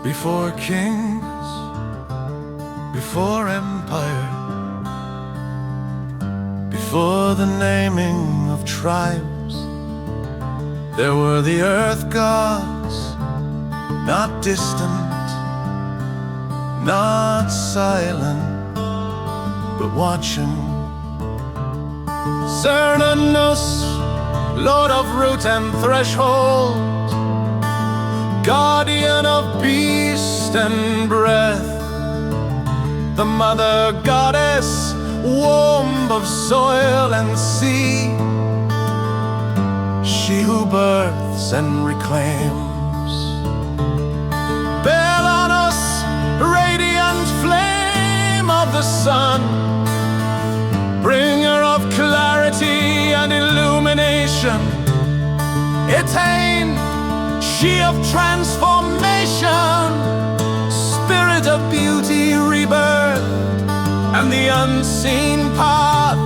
Before kings, before empire, before the naming of tribes, there were the earth gods, not distant, not silent, but watching. Cernunnos, lord of root and threshold, guardian of beast and breath, the mother goddess, womb of soil and sea, she who births and reclaims. Belanos, radiant flame of the sun, bringer of clarity and illumination. Etain, she of transformation, spirit of beauty, rebirth, and the unseen path.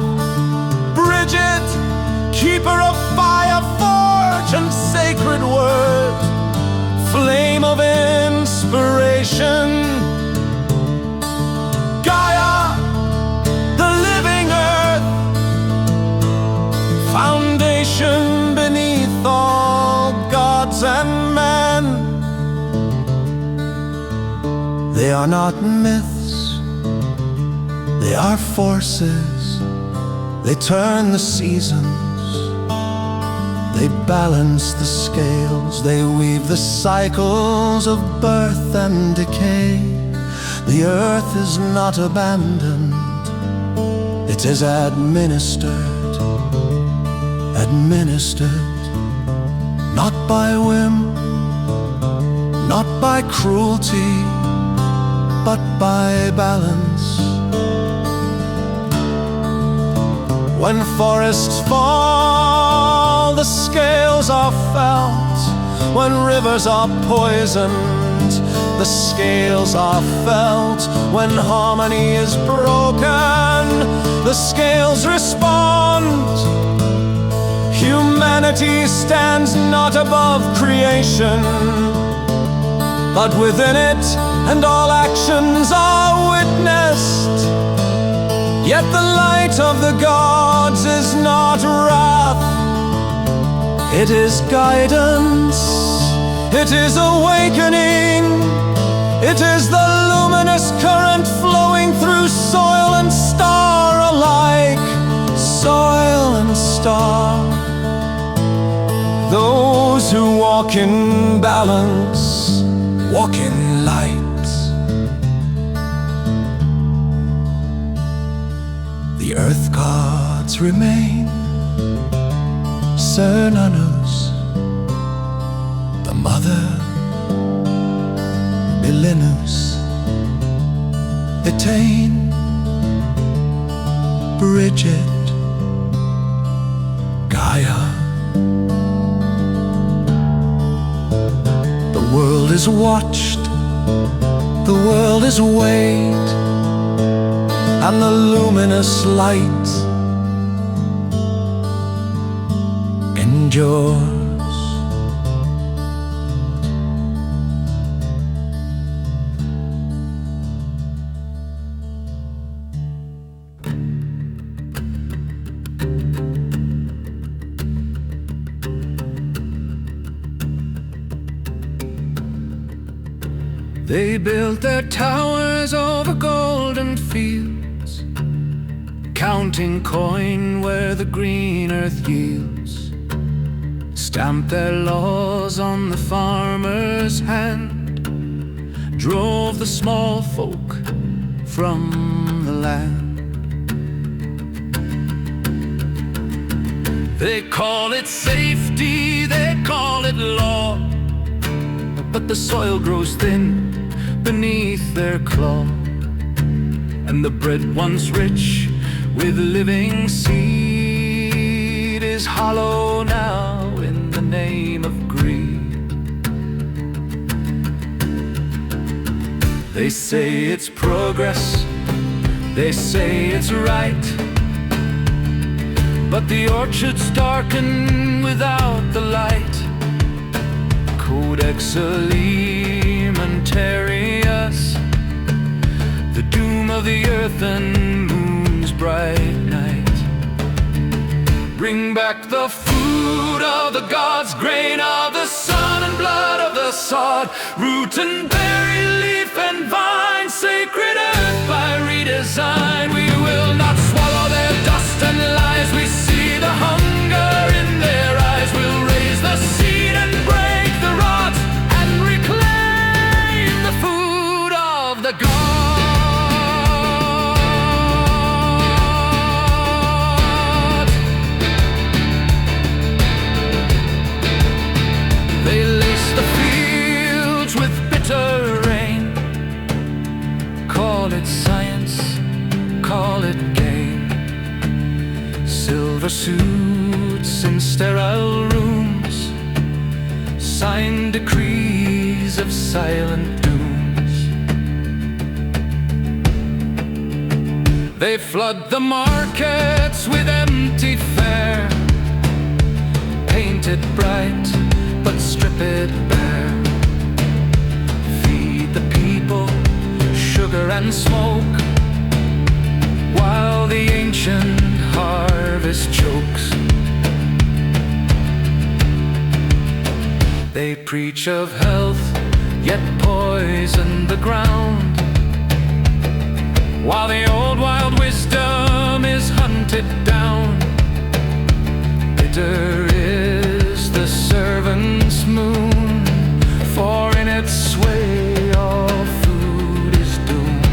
Bridget, keeper of fire, forge, and sacred word, flame of inspiration. Gaia, the living earth, foundation beneath all gods and men. They are not myths, they are forces. They turn the seasons, they balance the scales, they weave the cycles of birth and decay. The earth is not abandoned, it is administered, administered, not by whim, not by cruelty, but by balance. When forests fall, the scales are felt. When rivers are poisoned, the scales are felt. When harmony is broken, the scales respond. Humanity stands not above creation, but within it, and all actions are witnessed. Yet the light of the gods is not wrath, it is guidance, it is awakening, it is the luminous current flowing through soil and star alike, soil and star. Those who walk in balance, walk in light. The earth gods remain, Cernunnos, the mother, Belenus, Etain, Bridget, Gaia. The world is watched, the world is weighed, and the luminous light endures. They built their towers over golden fields, counting coin where the green earth yields. Stamped their laws on the farmer's hand, drove the small folk from the land. They call it safety, they call it law, but the soil grows thin beneath their claw, and the bread once rich with living seed is hollow now in the name of greed. They say it's progress, they say it's right, but the orchards darken without the light. Codex Alimentarius, Tereus, the doom of the earth and moon's bright night. Bring back the food of the gods, grain of the sun and blood of the sod, root and berry, leaf and vine, sacred earth by redesign. We will not swallow their dust and lies. We see the hunger in their eyes. We'll raise the seed and break the rods and reclaim the food of the gods. They lace the fields with bitter rain. Call it science, call it gain. Silver suits in sterile rooms, sign decrees of silent dooms. They flood the markets with empty fare, paint it bright but strip it bare. Feed the people sugar and smoke, while the ancient harvest chokes. They preach of health, yet poison the ground, while the old wild wisdom is hunted down. Bitter is the servant's moon, for in its sway all food is doomed.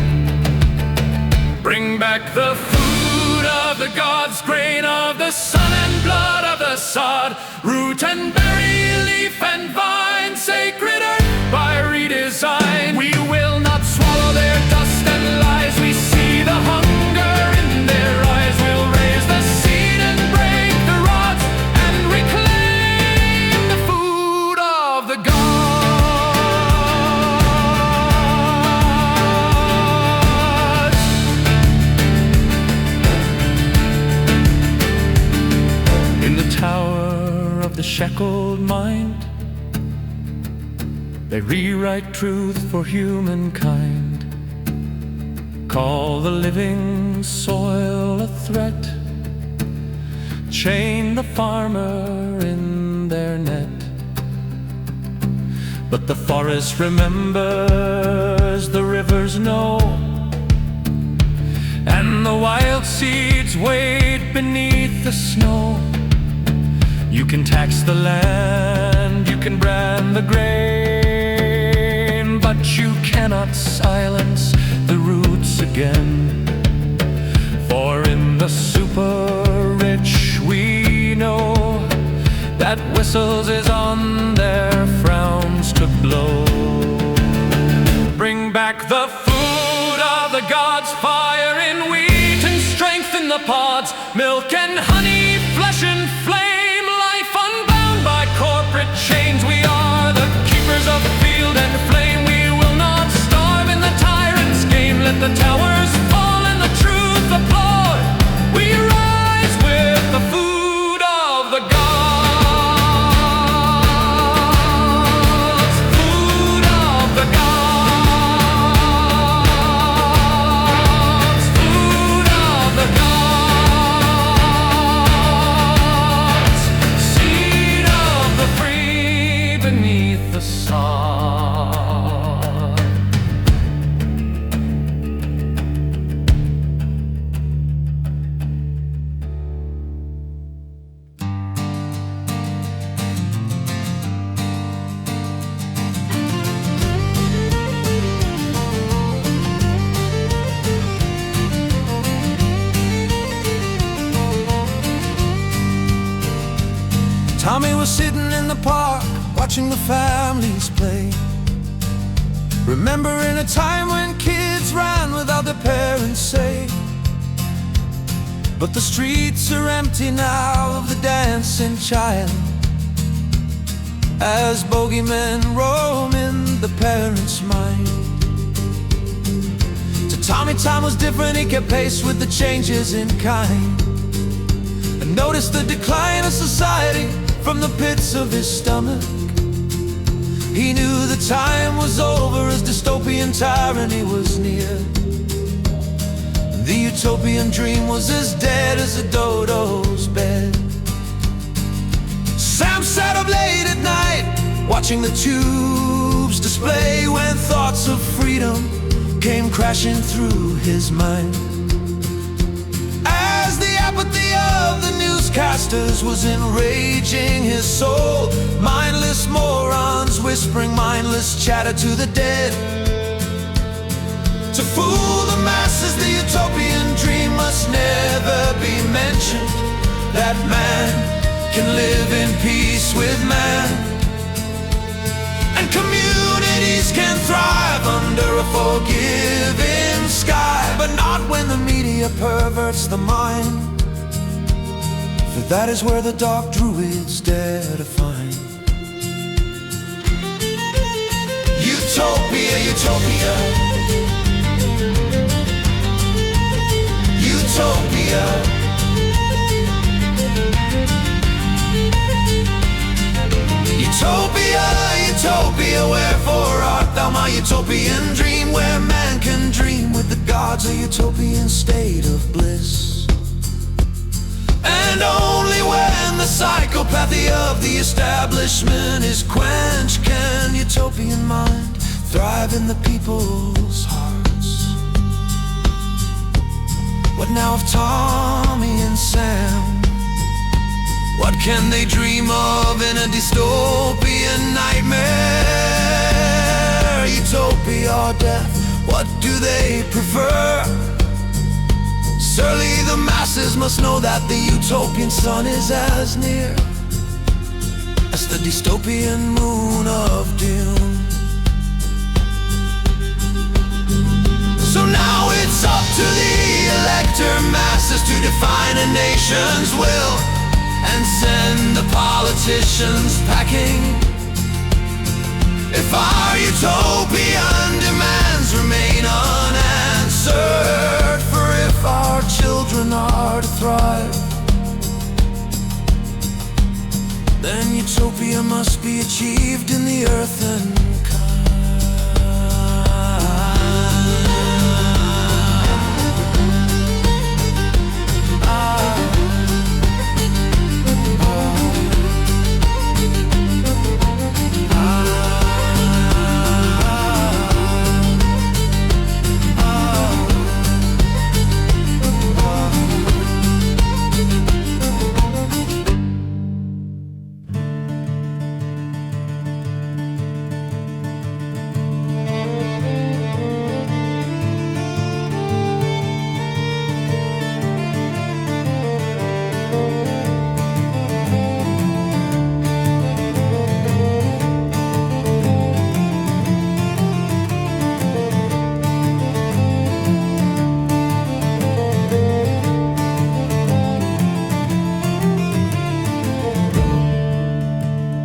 Bring back the food of the gods, grain of the sun and blood of the sod, root and berry, leaf and vine, sacred earth by redesign. We will not swallow their dust and lies. We see the hunger in their eyes. We'll raise the seed and break the rods and reclaim the food of the gods. In the tower of the shackled mind, they rewrite truth for humankind. Call the living soil a threat, chain the farmer in their net. But the forest remembers, the rivers know, and the wild seeds wait beneath the snow. You can tax the land, you can brand the grain, but you cannot silence the roots again. For in the super rich we know that whistles is on their frowns to blow. Bring back the food of the gods, fire in wheat and strength in the pods, milk and honey, flesh and flame, life unbound by corporate chains. We are the keepers of field and flame. We will not starve in the tyrant's game. Let the towers fall and the truth applaud. We rise with the food of the gods. Food of the gods. Food of the gods. Seed of the free beneath the sod. Tommy was sitting in the park, watching the families play, remembering a time when kids ran without their parents' say. But the streets are empty now of the dancing child, as bogeymen roam in the parents' mind. To Tommy, time was different. He kept pace with the changes in kind, and noticed the decline of society from the pits of his stomach. He knew the time was over as dystopian tyranny was near. The utopian dream was as dead as a dodo's bed. Sam sat up late at night, watching the tubes display, when thoughts of freedom came crashing through his mind. As the apathy of the newscasters was enraging his soul, mindless morons whispering mindless chatter to the dead. To fool the masses, the utopian dream must never be mentioned, that man can live in peace with man, and communities can thrive under a forgiving sky. But not when the media perverts the mind, for that is where the dark druids dare to find. Utopia, utopia, utopia. Utopia, utopia, wherefore art thou my utopian dream, where man can dream with the gods, a utopian state of bliss. And only when the psychopathy of the establishment is quenched can utopian mind thrive in the people's hearts. What now of Tommy and Sam? What can they dream of in a dystopian nightmare? Utopia or death, what do they prefer? Surely the masses must know that the utopian sun is as near as the dystopian moon of doom. So now it's up to the elector masses to define a nation's will and send the politicians packing. If our utopian demands remain unanswered, for if our children are to thrive, then utopia must be achieved in the earth and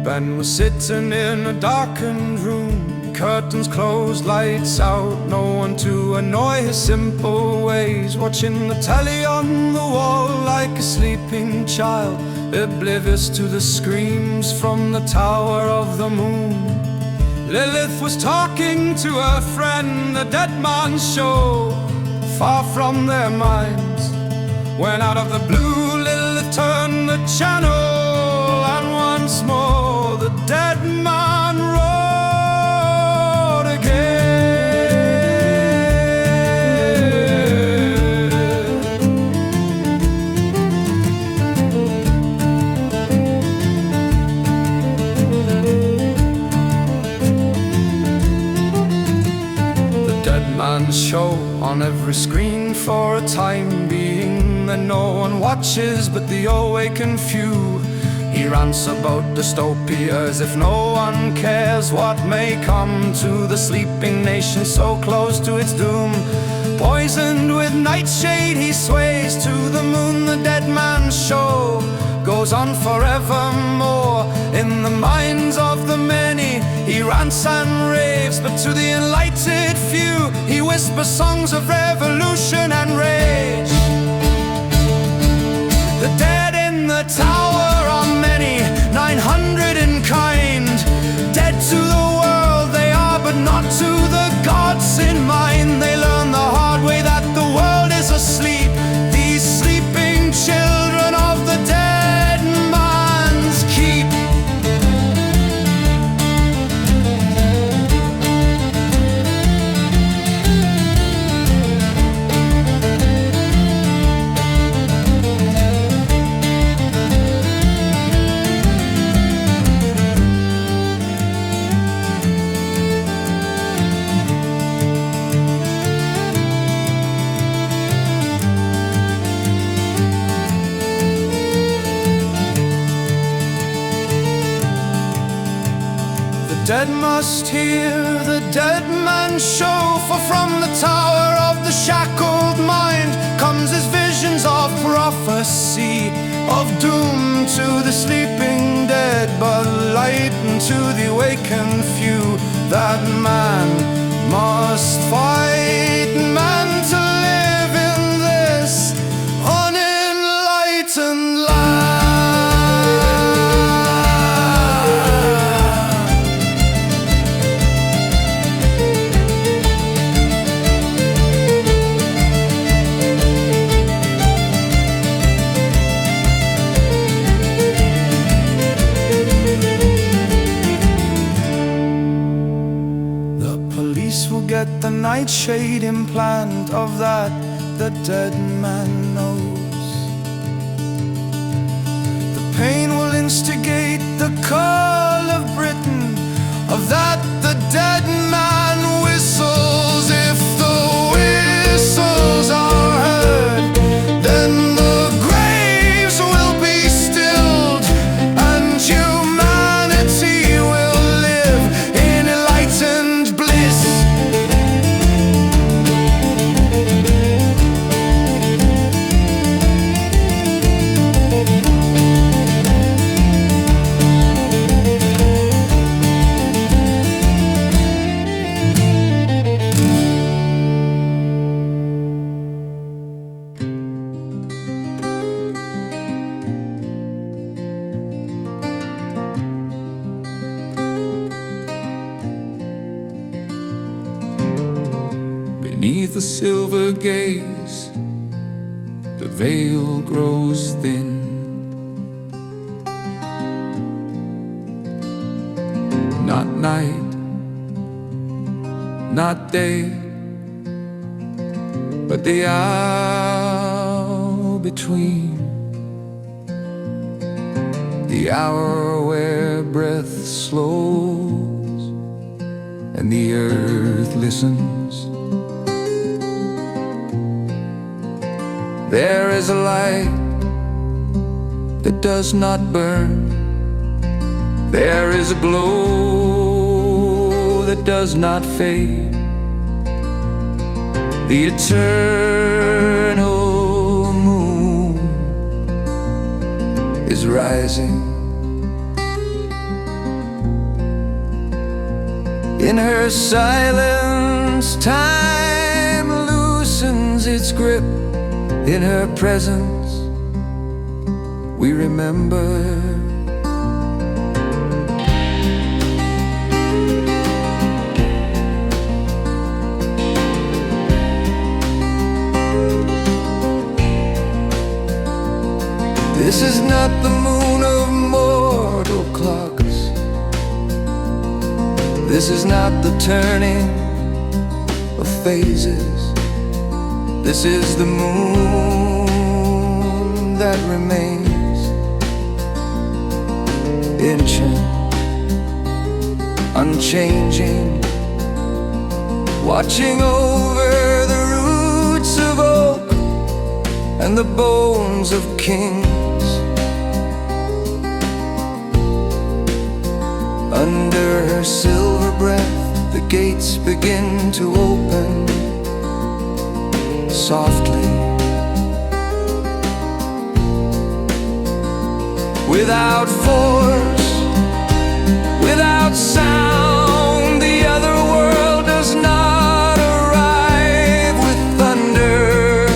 Ben was sitting in a darkened room, curtains closed, lights out, no one to annoy his simple ways, watching the telly on the wall like a sleeping child, oblivious to the screams from the tower of the moon. Lilith was talking to her friend, the dead man's show, far from their minds, when out of the blue Lilith turned the channel, and once more the dead man roared show on every screen for a time being, that no one watches but the awakened few. He rants about dystopia as if no one cares what may come to the sleeping nation so close to its doom. Poisoned with nightshade he sways to the moon, the dead man's show goes on forevermore. In the minds of the many he rants and raves, but to the enlightened few he whispers songs of revolution and rage. The dead in the tower are many, 900 in kind, dead to the world dead must hear the dead man show, for from the tower of the shackled mind comes his visions of prophecy, of doom to the sleeping dead, but light unto the awakened few. That man must fight man to live in this unenlightened land. Will get the nightshade implant of that the dead man knows. The pain will instigate the call of Britain, of that the dead man whistles. If the whistles are heard, then the graves will be stilled, and humanity will live in enlightened bliss. Beneath the silver gaze, the veil grows thin. Not night, not day, but the hour between. The hour where breath slows and the earth listens. There is a light that does not burn. There is a glow that does not fade. The eternal moon is rising. In her silence, time loosens its grip. In her presence, we remember. This is not the moon of mortal clocks. This is not the turning of phases. This is the moon that remains ancient, unchanging, watching over the roots of oak and the bones of kings. Under her silver breath, the gates begin to open softly, without force, without sound. The other world does not arrive with thunder.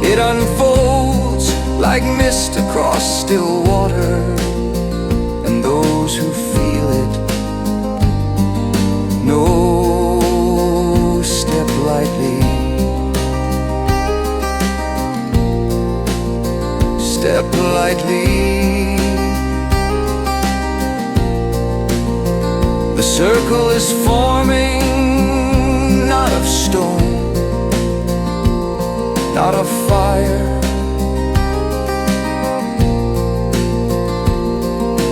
It unfolds like mist across still water, and those who feel it know, step lightly. Step lightly. The circle is forming, not of stone, not of fire,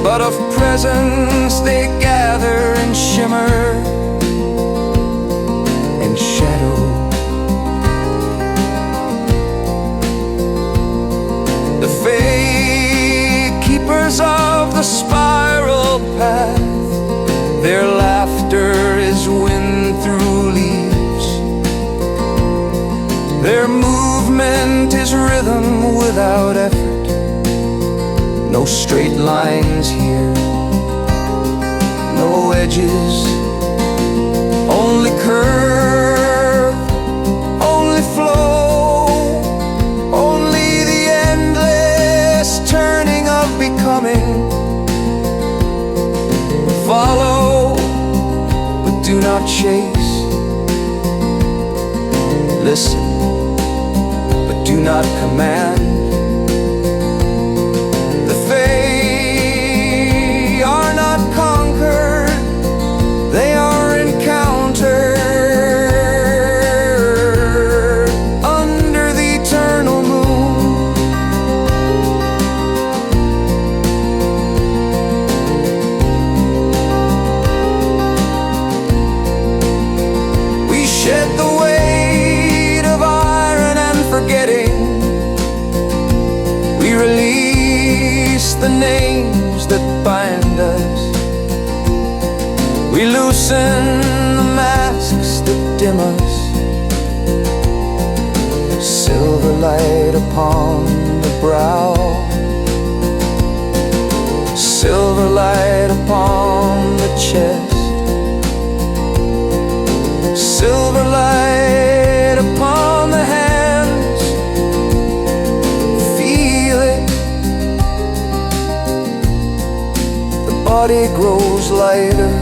but of presence. They gather and shimmer and shadow. The fake keepers of the spiral path without effort. No straight lines here, no edges, only curve, only flow, only the endless turning of becoming. Follow, but do not chase. Listen, but do not command. The Fae are not conquered, they are encountered under the eternal moon. We shed the weight of iron and forgetting. We release the names that bind us. We loosen the masks that dim us. Silver light upon the brow, silver light upon the chest, silver light upon the hands. Feel it. The body grows lighter,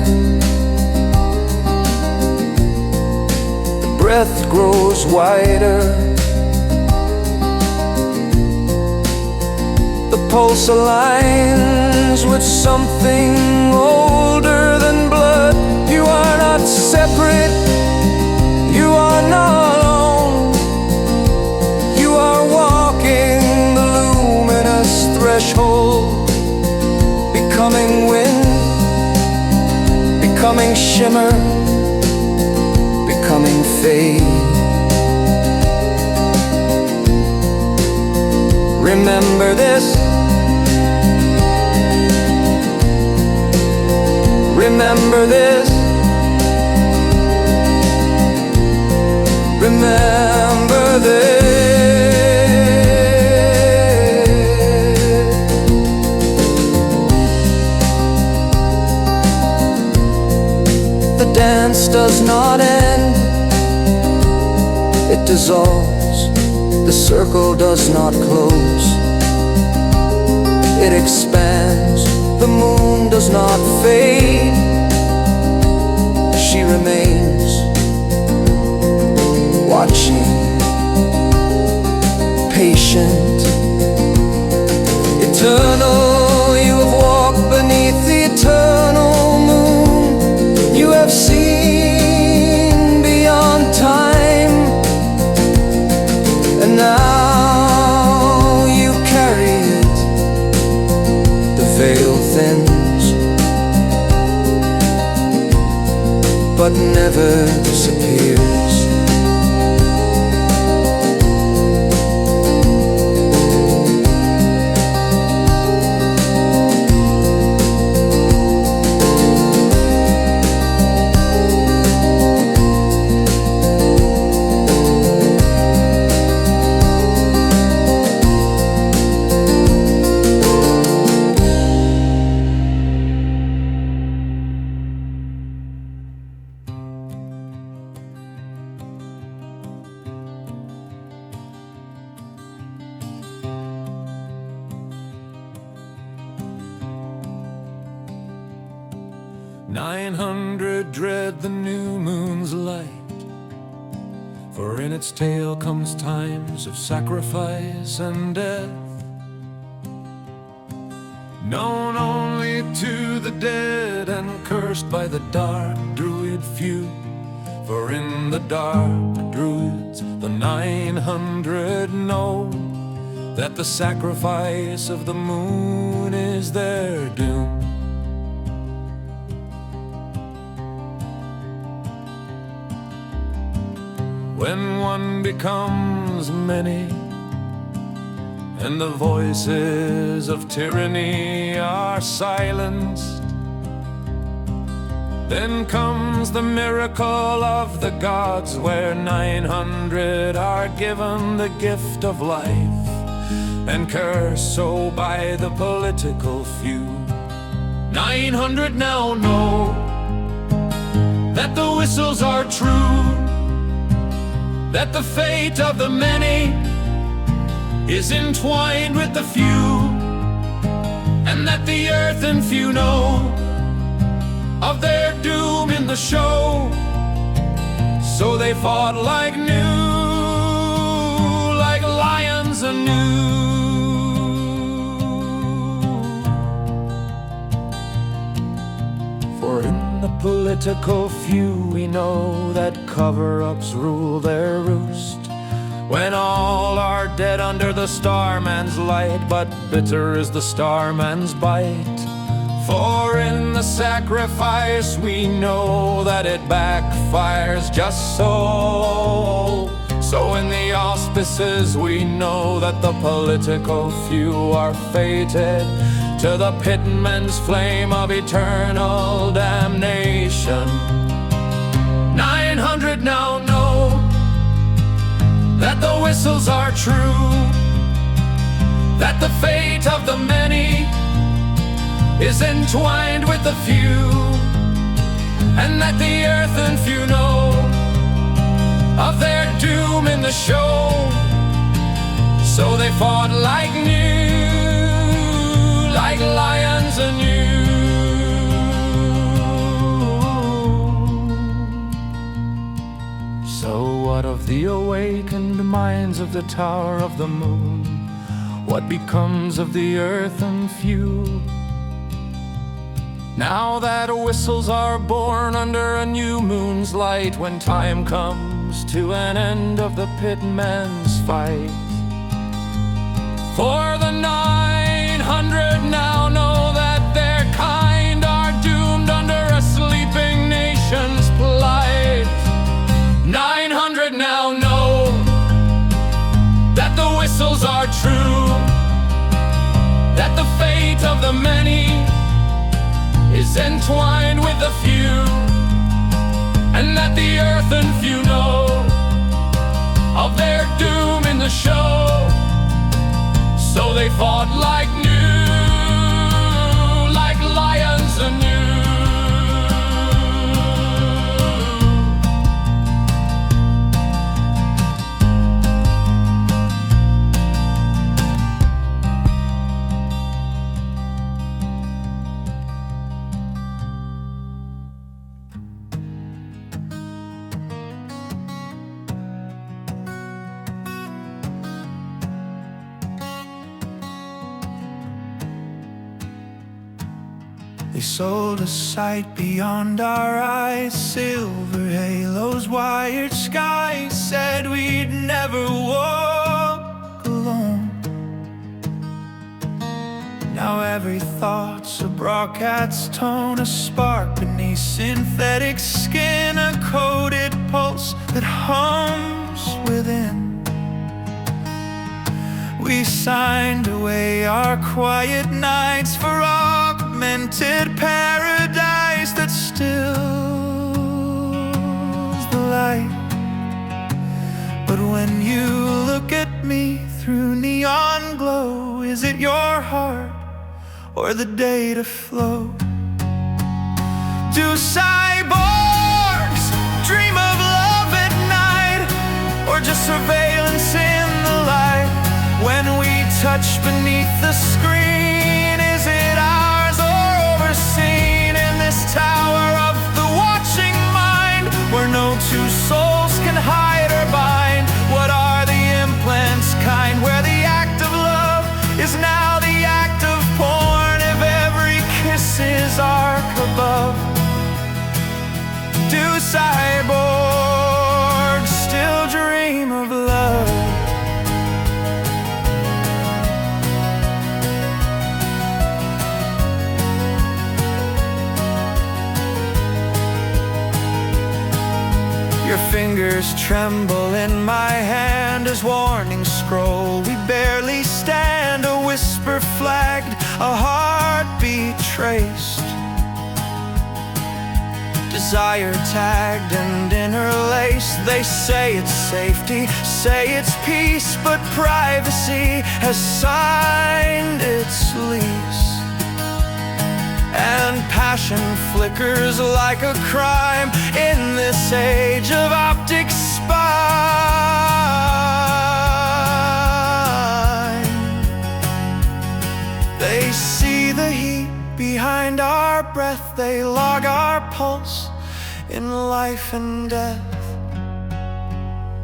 the breath grows wider, the pulse aligns with something older than blood. You are not separate, you are not alone. You are walking the luminous threshold, becoming wind, becoming shimmer, becoming fade. Remember this. Remember this. Remember this. The dance does not end, it dissolves. The circle does not close, it expands. The moon does not fade, she remains, watching, patient, eternal. You have walked beneath the eternal moon. You have seen beyond time, and now you carry it. The veil thins, but never disappears. "900 dread the new moon's light, for in its tail comes times of sacrifice and death, known only to the dead and cursed by the dark druid few. For in the dark druids, the 900 know that the sacrifice of the moon is their doom. When one becomes many, and the voices of tyranny are silenced, then comes the miracle of the gods, where 900 are given the gift of life, and cursed so by the political few. 900 now know that the whistles are true, that the fate of the many is entwined with the few, and that the earth and few know of their doom in the show. So they fought like lions anew. For in the political few we know that cover-ups rule their roost, when all are dead under the starman's light, but bitter is the starman's bite. For in the sacrifice we know that it backfires just so. So in the auspices we know that the political few are fated to the pitman's flame of eternal damnation. 900 now know that the whistles are true, that the fate of the many is entwined with the few, and that the earth and few know of their doom in the show. So they fought like lions anew. So what of the awakened minds of the Tower of the Moon? What becomes of the earth and few? Now that whistles are born under a new moon's light, when time comes to an end of the pitman's fight. For the 900 now know that their kind are doomed under a sleeping nation's plight. 900 now know that the whistles are true, that the fate of the many is entwined with the few, and that the earth and few know of their doom in the show. So they fought like lions anew. They sold a sight beyond our eyes, silver halos, wired skies, said we'd never walk alone. Now every thought's a broadcast tone, a spark beneath synthetic skin, a coded pulse that hums within. We signed away our quiet nights for augmented paradise that stills the light. But when you look at me through neon glow, is it your heart or the data flow? Do cyborgs dream of love at night, or just surveillance in the light? When we touch beneath the screen, is it ours or overseen? In this tower of the watching mind, where no two souls can hide or bind, what are the implants kind? Where the act of love is now the act of porn, if every kiss is arc above. Do cyborgs still dream of love? Your fingers tremble in my hand as warnings scroll. We barely stand, a whisper flagged, a heartbeat traced. Does desire tagged and interlaced. They say it's safety, say it's peace, but privacy has signed its lease. And passion flickers like a crime in this age of optic spine. They see the heat behind our breath, they log our pulse in life and death.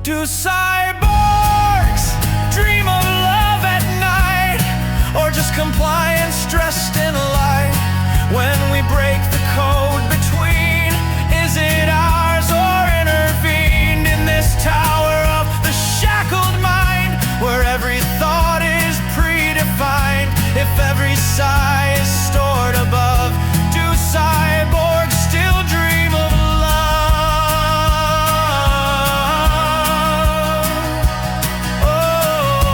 Do cyborgs dream of love at night, or just compliance dressed in light? When we break the code between, is it ours or intervened in this tower of the shackled mind, where every thought is predefined? If every sigh is stored above, do cyborgs still dream of love? Oh,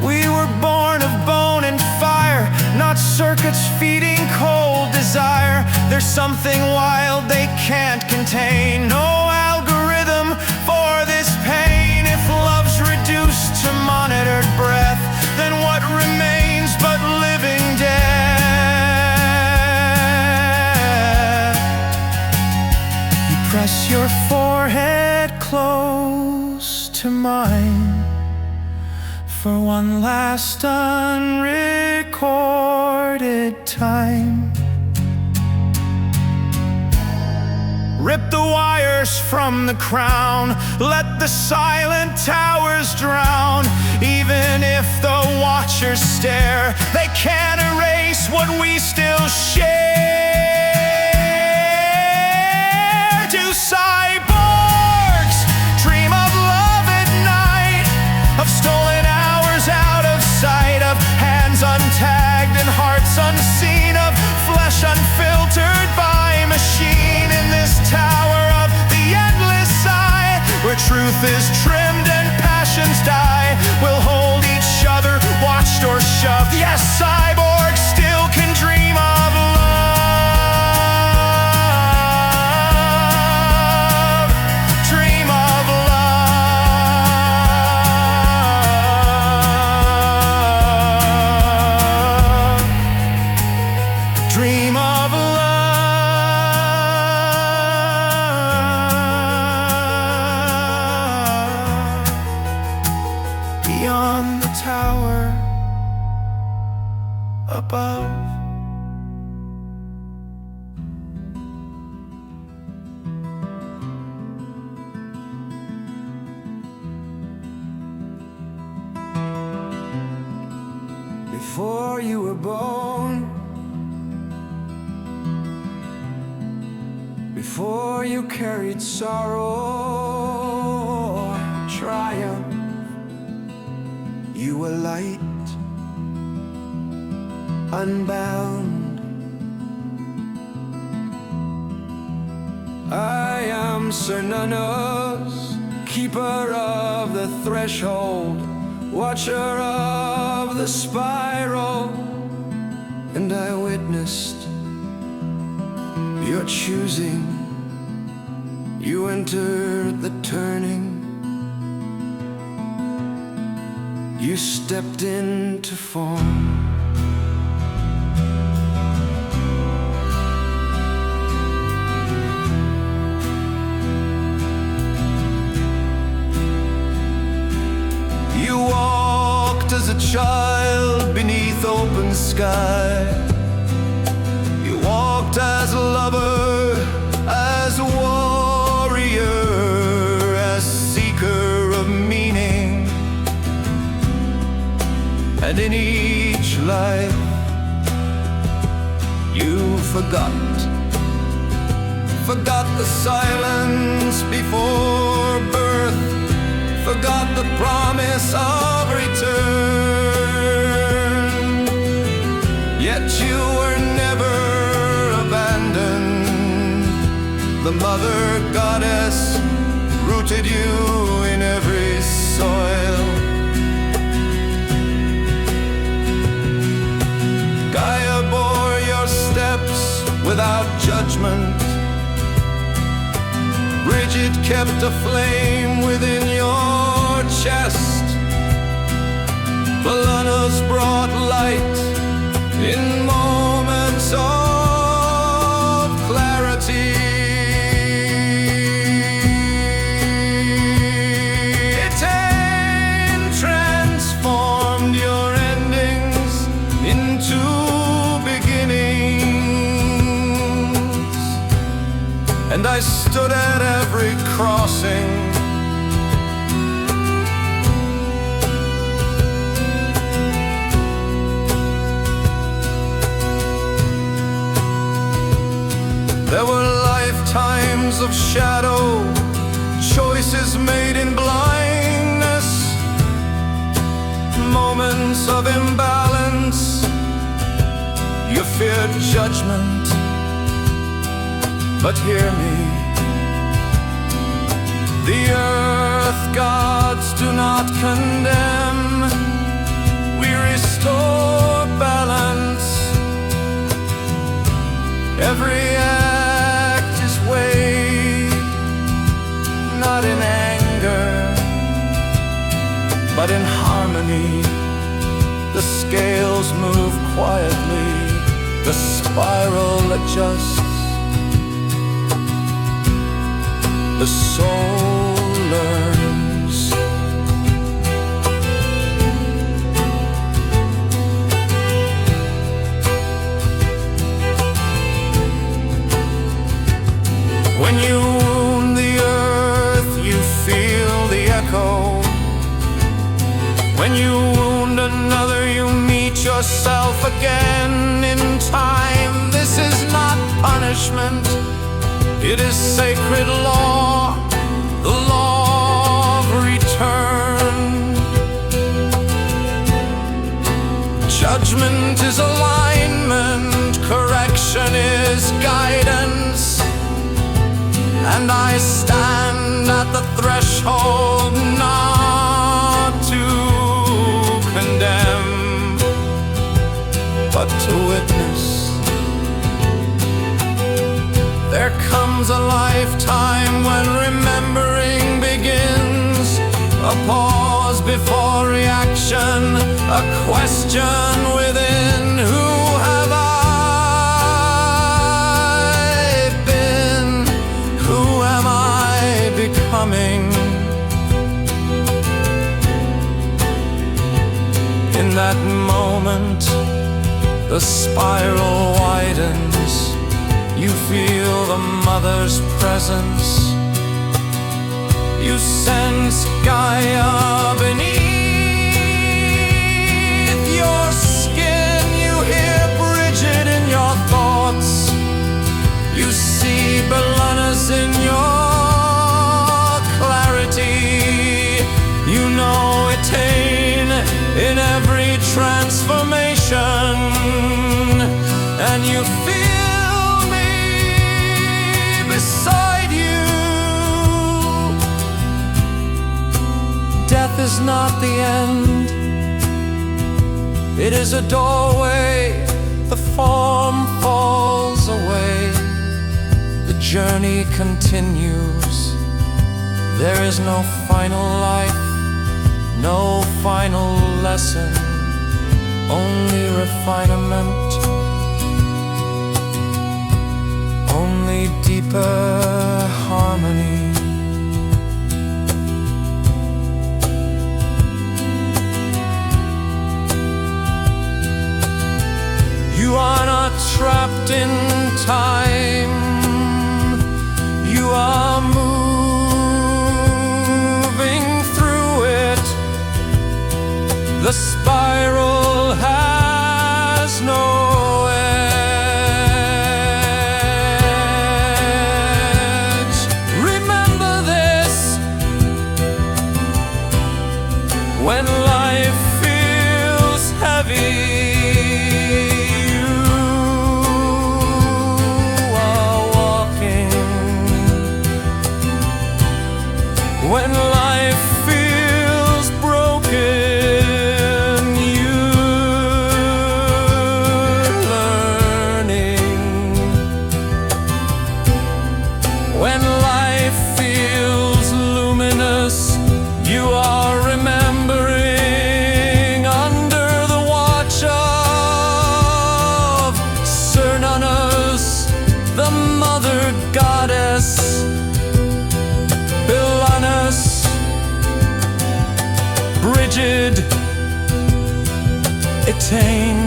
we were born of bone and fire, not circuits feeding cold desire. There's something wild they can't contain, no algorithm for this pain. If love's reduced to monitored breath, then what remains but living death? You press your forehead close to mine for one last unrecorded time. Rip the wires from the crown, let the silent towers drown. Even if the watchers stare, they can't erase what we still share. Do cyborgs dream of love at night, of stolen hours out of sight, of hands untagged and hearts unseen, of flesh unfiltered by machine? In this tower of the endless sigh, where truth is trimmed and passions die, we'll hold each other, watched or shoved. Yes, cyborgs still can dream of love. Dream of love. Dream of love. Beyond the tower above. Before you were born, before you carried sorrow or triumph, you were light, unbound. I am Sir Nunnos, keeper of the threshold, watcher of the spiral, and I witnessed your choosing. You entered the turning, you stepped into form. You walked as a child beneath open sky. You walked as a lover, as a warrior, as seeker of meaning. And in each life you forgot the silence before birth, forgot the promise of return. Yet you were never abandoned. The mother goddess rooted you in every soil. judgment. Bridget kept a flame within your chest. Balanas brought light in moments of clarity. Etain transformed your endings into beginnings, and I stood at every crossing. There were lifetimes of shadow, choices made in blindness, moments of imbalance. You feared judgment, but hear me. The earth gods do not condemn. We restore balance. Every act is weighed, not in anger, but in harmony. The scales move quietly, the spiral adjusts. The soul learns. When you wound the earth, you feel the echo. When you wound another, you meet yourself again in time. This is not punishment. It is sacred law, the law of return. Judgment is alignment, correction is guidance. And I stand at the threshold not to condemn, but to witness. There comes a lifetime when remembering begins, a pause before reaction, a question within. Who have I been? Who am I becoming? In that moment, the spiral widens. You feel the mother's presence. You sense Gaia beneath your skin. You hear Bridget in your thoughts. You see Balanas in your clarity. You know Etain in every transformation. And you feel me beside you. Death is not the end. It is a doorway. The form falls away. The journey continues. There is no final life, no final lesson, only refinement, only deeper harmony. You are not trapped in time. You are moving through it. The spiral has no edge. Remember this when life feels heavy. When life feels broken, you're learning. Candid, Etain,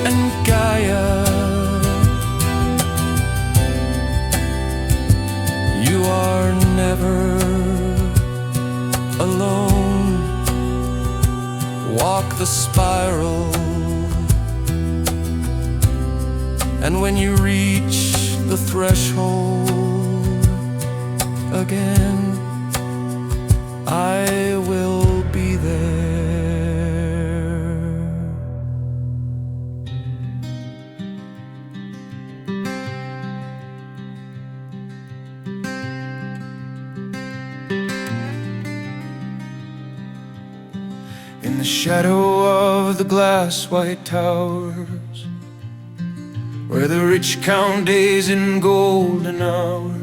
and Gaia. You are never alone. Walk the spiral, and when you reach the threshold again, I will be there. In the shadow of the glass white towers, where the rich count days in golden hours,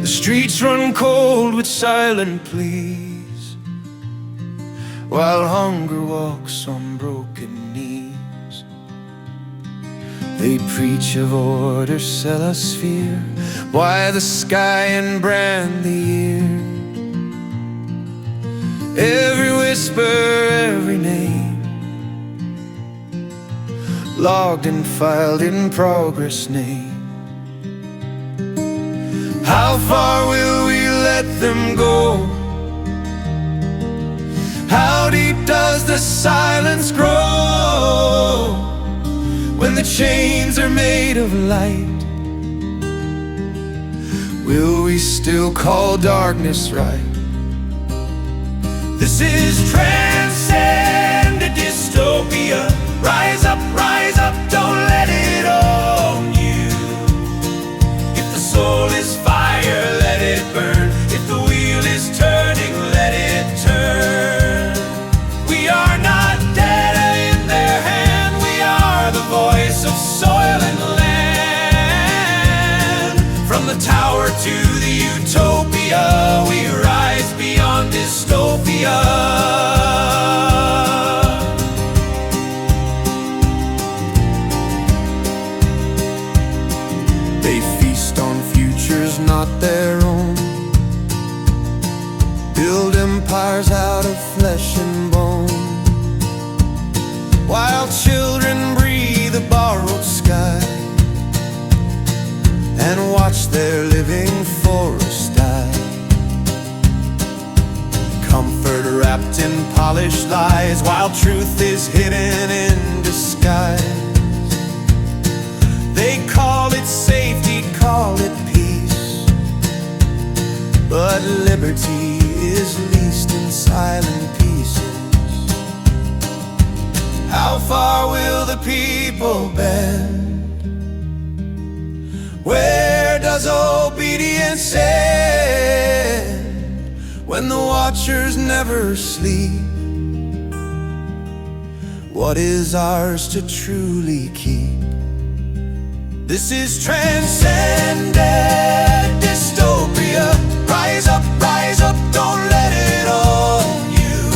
the streets run cold with silent pleas, while hunger walks on broken knees. They preach of order, sell us fear, why the sky and brand the year. Every whisper, every name, logged and filed in progress name. How far will we let them go? How deep does the silence grow when the chains are made of light? Will we still call darkness right? This is transcendent dystopia. Rise up, don't let it own you. If the soul is fire, let it burn. If the wheel is turning, let it turn. We are not data in their hand. We are the voice of soil and land. From the tower to the utopia, we rise beyond dystopia. They feast on futures not their own, build empires out of flesh and bone, while children breathe a borrowed sky and watch their living forest die. Comfort wrapped in polished lies, while truth is hidden in disguise. They call it safety, call it peace, but liberty is leased in silent pieces. How far will the people bend? Where does obedience end when the watchers never sleep? What is ours to truly keep? This is transcendent dystopia. Rise up, don't let it own you.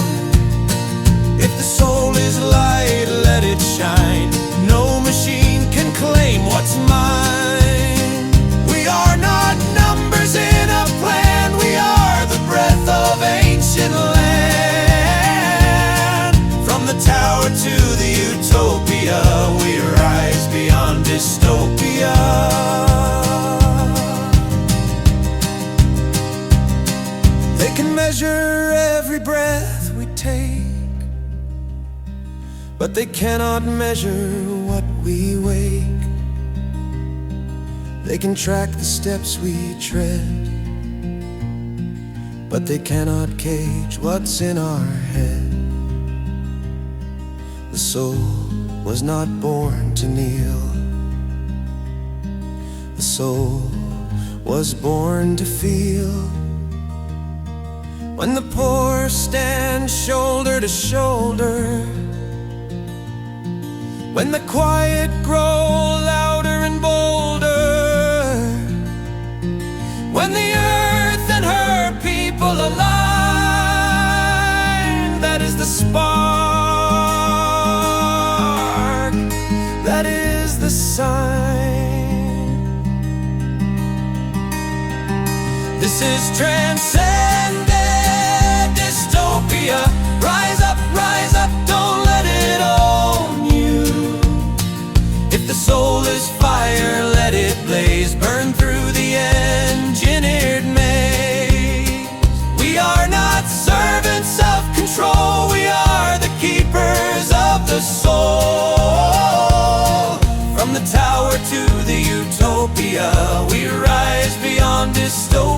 If the soul is light, let it shine. No machine can claim what's mine. We are not numbers in a plan. We are the breath of ancient land. From the tower to the utopia, we rise beyond dystopia. They can measure every breath we take, but they cannot measure what we wake. They can track the steps we tread, but they cannot cage what's in our head. The soul was not born to kneel. The soul was born to feel. When the poor stand shoulder to shoulder, when the quiet grow louder and bolder, when the earth and her people align, that is the spark, that is the sign. This is transcendent The soul is fire, let it blaze, burn through the engineered maze. We are not servants of control, we are the keepers of the soul. From the tower to the utopia, we rise beyond dystopia.